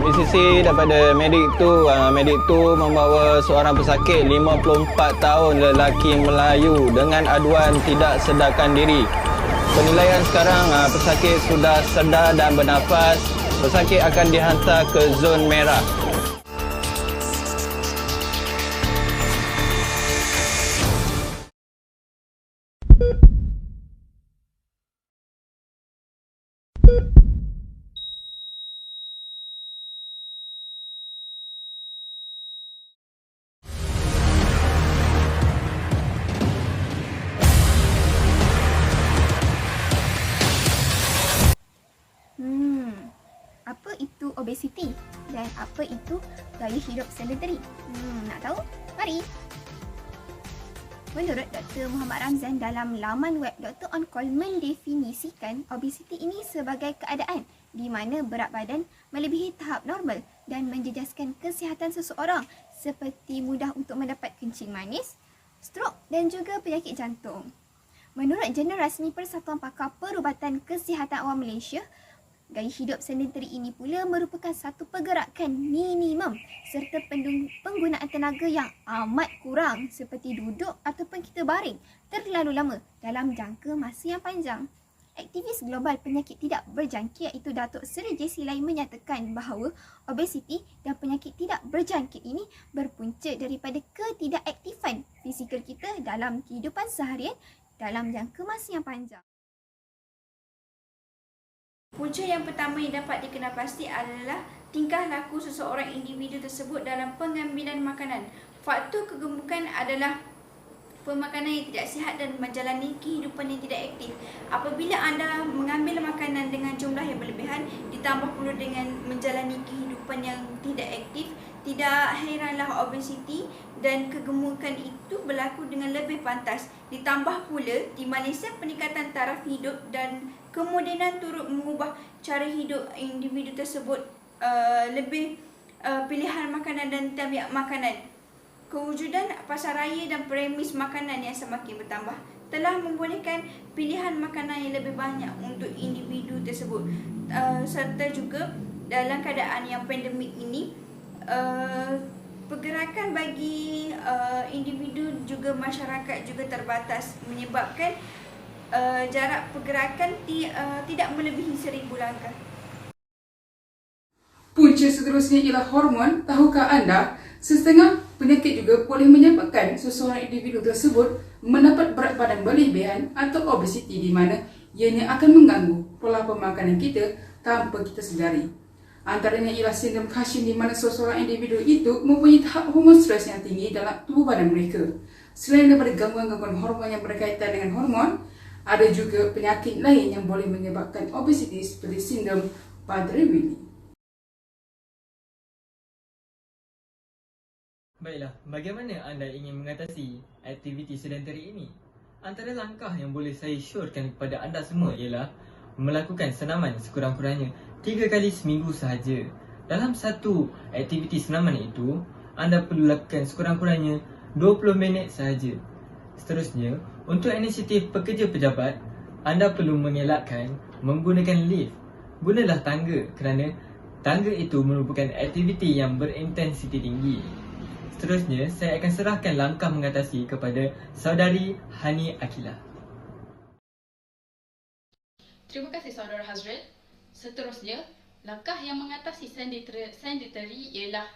Sisi daripada medik tu membawa seorang pesakit 54 tahun lelaki Melayu dengan aduan tidak sedarkan diri. Penilaian sekarang pesakit sudah sedar dan bernafas. Pesakit akan dihantar ke zon merah. Apa itu obesiti dan apa itu gaya hidup sedentary? Nak tahu? Mari! Menurut Dr. Muhammad Ramzan dalam laman web Dr. On Call mendefinisikan obesiti ini sebagai keadaan di mana berat badan melebihi tahap normal dan menjejaskan kesihatan seseorang seperti mudah untuk mendapat kencing manis, strok dan juga penyakit jantung. Menurut jurnal rasmi Persatuan Pakar Perubatan Kesihatan Awam Malaysia, gaya hidup sedentary ini pula merupakan satu pergerakan minimum serta penggunaan tenaga yang amat kurang seperti duduk ataupun kita baring terlalu lama dalam jangka masa yang panjang. Aktivis global penyakit tidak berjangkit iaitu Datuk Seri J.C. Lai menyatakan bahawa obesiti dan penyakit tidak berjangkit ini berpunca daripada ketidakaktifan fizikal kita dalam kehidupan seharian dalam jangka masa yang panjang. Punca yang pertama yang dapat dikenal pasti adalah tingkah laku seseorang individu tersebut dalam pengambilan makanan. Faktor kegemukan adalah pemakanan yang tidak sihat dan menjalani kehidupan yang tidak aktif. Apabila anda mengambil makanan dengan jumlah yang berlebihan, ditambah pula dengan menjalani kehidupan yang tidak aktif, tidak heranlah obesiti dan kegemukan itu berlaku dengan lebih pantas. Ditambah pula di Malaysia peningkatan taraf hidup dan kemodenan turut mengubah cara hidup individu tersebut, lebih pilihan makanan dan tabiat makanan. Kewujudan pasaraya dan premis makanan yang semakin bertambah telah membolehkan pilihan makanan yang lebih banyak untuk individu tersebut. Serta juga dalam keadaan yang pandemik ini, pergerakan bagi individu juga masyarakat juga terbatas menyebabkan jarak pergerakan tidak melebihi 1000 langkah. Punca seterusnya ialah hormon. Tahukah anda, setengah penyakit juga boleh menyebabkan seseorang individu tersebut mendapat berat badan berlebihan atau obesiti di mana ianya akan mengganggu pola pemakanan kita tanpa kita sedari. Antaranya ialah sindrom Cushing di mana seseorang individu itu mempunyai tahap hormon stres yang tinggi dalam tubuh badan mereka. Selain daripada gangguan-gangguan hormon yang berkaitan dengan hormon, ada juga penyakit lain yang boleh menyebabkan obesiti seperti sindrom Prader-Willi. Baiklah, bagaimana anda ingin mengatasi aktiviti sedentary ini? Antara langkah yang boleh saya syorkan kepada anda semua ialah melakukan senaman sekurang-kurangnya 3 kali seminggu sahaja. Dalam satu aktiviti senaman itu, anda perlu lakukan sekurang-kurangnya 20 minit sahaja. Seterusnya, untuk inisiatif pekerja pejabat, anda perlu mengelakkan menggunakan lift. Gunalah tangga kerana tangga itu merupakan aktiviti yang berintensiti tinggi. Seterusnya, saya akan serahkan langkah mengatasi kepada saudari Hani Akilah. Terima kasih saudara Hazrat. Seterusnya, langkah yang mengatasi sedentary ialah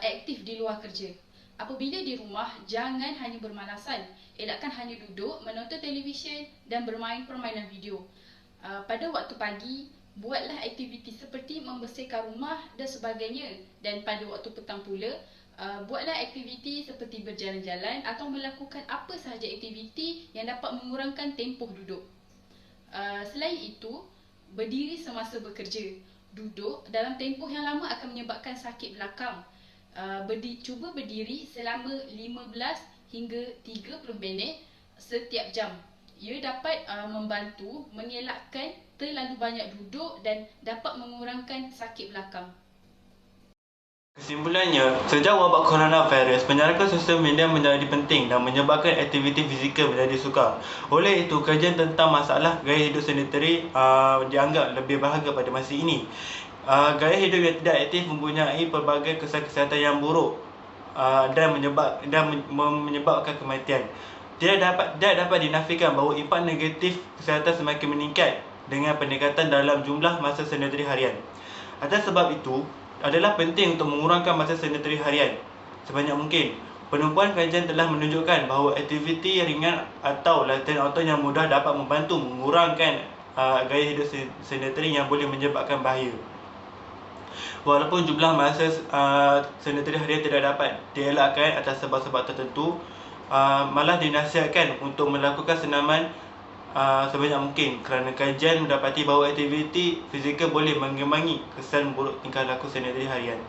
aktif di luar kerja. Apabila di rumah, jangan hanya bermalasan. Elakkan hanya duduk, menonton televisyen dan bermain permainan video. Pada waktu pagi, buatlah aktiviti seperti membersihkan rumah dan sebagainya. Dan pada waktu petang pula, buatlah aktiviti seperti berjalan-jalan atau melakukan apa sahaja aktiviti yang dapat mengurangkan tempoh duduk. Selain itu, berdiri semasa bekerja. Duduk dalam tempoh yang lama akan menyebabkan sakit belakang. Cuba berdiri selama 15 hingga 30 minit setiap jam. Ia dapat membantu mengelakkan terlalu banyak duduk dan dapat mengurangkan sakit belakang. Kesimpulannya, sejak wabak coronavirus, penjarakan sosial media menjadi penting dan menyebabkan aktiviti fizikal menjadi sukar. Oleh itu, kajian tentang masalah gaya hidup sedentary dianggap lebih berharga pada masa ini. Gaya hidup yang tidak aktif mempunyai pelbagai kesan kesihatan yang buruk dan menyebabkan kematian. Tidak dapat dinafikan bahawa impak negatif kesihatan semakin meningkat dengan peningkatan dalam jumlah masa sedentari harian. Atas sebab itu, adalah penting untuk mengurangkan masa sedentari harian sebanyak mungkin. Penumpuan kajian telah menunjukkan bahawa aktiviti ringan atau latihan otot yang mudah dapat membantu mengurangkan gaya hidup sedentari yang boleh menyebabkan bahaya. Walaupun jumlah masa sedentari harian tidak dapat dielakkan atas sebab-sebab tertentu, malah dinasihatkan untuk melakukan senaman sebanyak mungkin kerana kajian mendapati bahawa aktiviti fizikal boleh mengembangi kesan buruk tingkah laku sedentari harian.